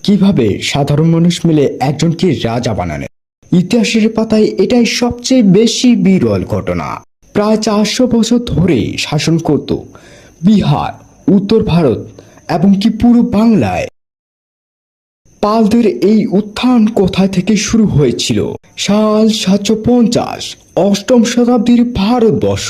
কিভাবে সাধারণ মানুষ মিলে একজনকে রাজা বানালেন। ইতিহাসের পাতায় এটাই সবচেয়ে বেশি বিরল ঘটনা। প্রায় 400 বছর ধরে শাসন করত বিহার, উত্তর ভারত এবং কি পুরো বাংলায়। পালদের এই উত্থান কোথা থেকে শুরু হয়েছিল? সাল 750, অষ্টম শতাব্দীর ভারতবর্ষ।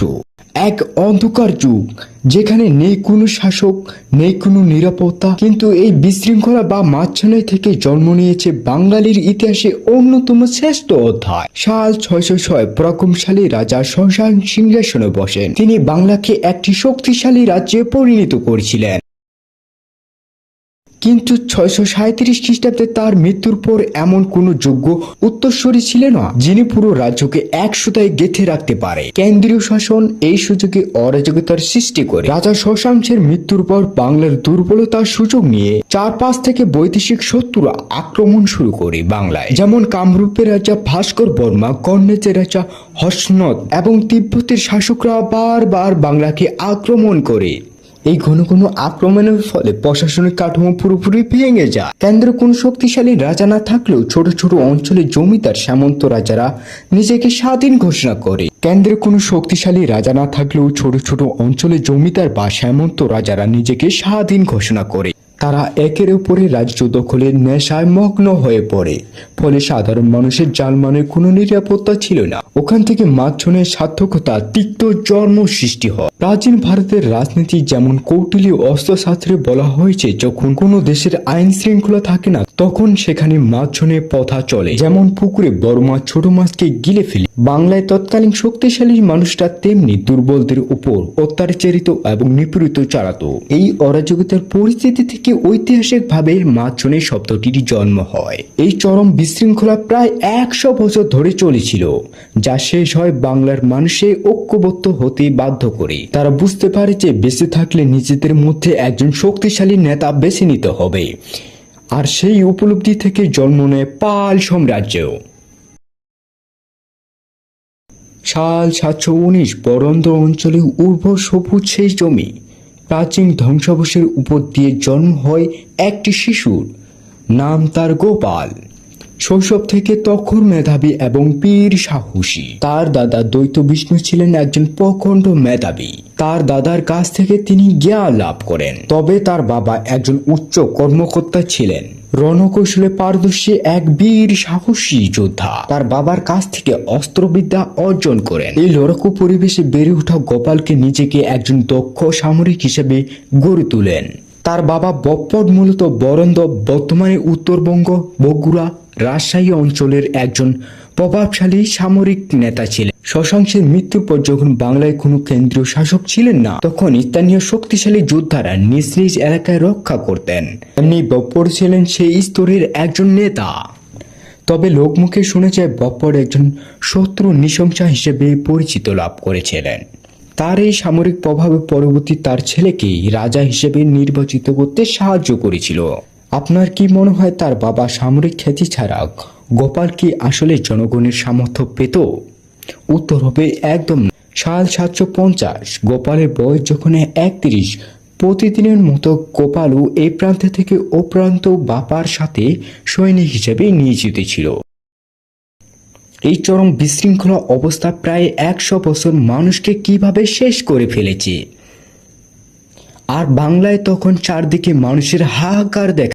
এক অন্ধকার যুগ, যেখানে নেই কোনো শাসক, নেই কোনো নিরাপত্তা। কিন্তু এই বিশৃঙ্খলা বা মাঝখানে থেকে জন্ম নিয়েছে বাঙালির ইতিহাসে অন্যতম শ্রেষ্ঠ অধ্যায়। সাল 606 পরাক্রমশালী রাজা শশাঙ্ক সিংহাসনে বসেন। তিনি বাংলাকে একটি শক্তিশালী রাজ্যে পরিণত করেছিলেন। কিন্তু 637 খ্রিস্টাব্দে তার মৃত্যুর পর এমন কোন যোগ্য উত্তরসূরি ছিলেন না যিনি পুরো রাজ্যকে এক সুতায় গেঁথে রাখতে পারে। কেন্দ্রীয় শাসন এই সুযোগে অরাজকতার সৃষ্টি করে। রাজা শশাঙ্কের মৃত্যুর পর বাংলার দুর্বলতার সুযোগ নিয়ে চারপাশ থেকে বৈদেশিক শত্রুরা আক্রমণ শুরু করে বাংলায়। যেমন কামরূপের রাজা ভাস্কর বর্মা, কর্ণেজের রাজা হর্ষনাথ এবং তিব্বতের শাসকরা বারবার বাংলাকে আক্রমণ করে। এই ঘন ঘন আক্রমণের ফলে প্রশাসনিক কাঠামো পুরোপুরি ভেঙে যায়। কেন্দ্রে কোন শক্তিশালী রাজা না থাকলেও ছোট ছোট অঞ্চলে জমিদার সামন্ত রাজারা নিজেকে স্বাধীন ঘোষণা করে। কেন্দ্রে কোনো শক্তিশালী রাজা না থাকলেও ছোট ছোট অঞ্চলে জমিদার বা সামন্ত রাজারা নিজেকে স্বাধীন ঘোষণা করে। তারা একের উপরে রাজ্য দখলের নেশায় মগ্ন হয়ে পড়ে। ফলে সাধারণ মানুষের জানমালের কোনো নিরাপত্তা ছিল না। ওখান থেকে মাঝনের সার্থকতা তিক্ত জন্ম সৃষ্টি হয়। প্রাচীন ভারতের রাজনীতি যেমন কৌটিল্য অস্ত্রশাস্ত্রে বলা হয়েছে, যখন কোনো দেশের আইন শৃঙ্খলা থাকে না তখন সেখানে মাঝনের প্রথা চলে। যেমন পুকুরে বড় মাছ ছোট মাছকে গিলে ফেলে। বাংলায় তৎকালীন শক্তিশালী মানুষরা তেমনি দুর্বলদের উপর অত্যাচারিত এবং নিপীড়িত চালাতো। এই অরাজকতার পরিস্থিতি থেকে ঐতিহাসিকভাবে মাঝনের শব্দটির জন্ম হয়। এই চরম বিশৃঙ্খলা প্রায় 100 বছর ধরে চলেছিল, যা শেষ হয় বাংলার মানুষে ঐক্যবদ্ধ হতে বাধ্য করে। তারা বুঝতে পারে যে বেঁচে থাকলে নিজেদের মধ্যে একজন শক্তিশালী নেতা বেছে নিতে হবে। আর সেই উপলব্ধি থেকে জন্ম নেয় পাল সাম্রাজ্য। সাল 719 বরেন্দ্র অঞ্চলে উর্বর সবুজ সেই জমি, প্রাচীন ধ্বংসাবশেষের উপর দিয়ে জন্ম হয় একটি শিশুর। নাম তার গোপাল। শৈশব থেকে তখন মেধাবী এবং বীর সাহসী। তার দাদা দ্বৈত বিষ্ণু ছিলেন একজন প্রখণ্ড মেধাবী। তার দাদার কাছ থেকে তিনি জ্ঞান লাভ করেন। তবে তার বাবা একজন উচ্চ কর্মকর্তা ছিলেন, রণকৌশলে পারদর্শী এক বীর সাহসী যোদ্ধা। তার বাবার কাছ থেকে অস্ত্রবিদ্যা অর্জন করেন। এই লড়াকু পরিবেশে বেড়ে ওঠা গোপালকে নিজেকে একজন দক্ষ সামরিক হিসেবে গড়ে তোলেন। তার বাবা বপ্পট মূলত বরেন্দ্র, বর্তমানে উত্তরবঙ্গ, বগুড়া, রাজশাহী অঞ্চলের একজন প্রভাবশালী সামরিক নেতা ছিলেন। শশাঙ্কের মৃত্যুর পর যখন বাংলায় কোনো কেন্দ্রীয় শাসক ছিলেন না, তখন স্থানীয় শক্তিশালী যোদ্ধারা নিজ নিজ এলাকায় রক্ষা করতেন। এমনি বপ্পট ছিলেন সেই স্তরের একজন নেতা। তবে লোকমুখে শোনা যায় বপ্পট একজন শত্রু নৃশংসা হিসেবে পরিচিত লাভ করেছিলেন। তার এই সামরিক প্রভাবে পরবর্তী তার ছেলেকে রাজা হিসেবে নির্বাচিত করতে সাহায্য করেছিল। আপনার কি মনে হয় তার বাবা সামরিক খ্যাতি ছাড়া গোপাল কি আসলে জনগণের সামর্থ্য পেত? উত্তর হবে একদম না। সাল 750 গোপালের বয়স যখন 31, প্রতিদিনের মতো গোপালও এই প্রান্ত থেকে ও প্রান্ত বাবার সাথে সৈনিক হিসেবে নিয়োজিত ছিল। এই চরম বিশৃঙ্খলা অবস্থা প্রায় 100 বছর মানুষকে কিভাবে শেষ করে ফেলেছে। আর বাংলায় তখন চারদিকে মানুষের হাহাকার দেখা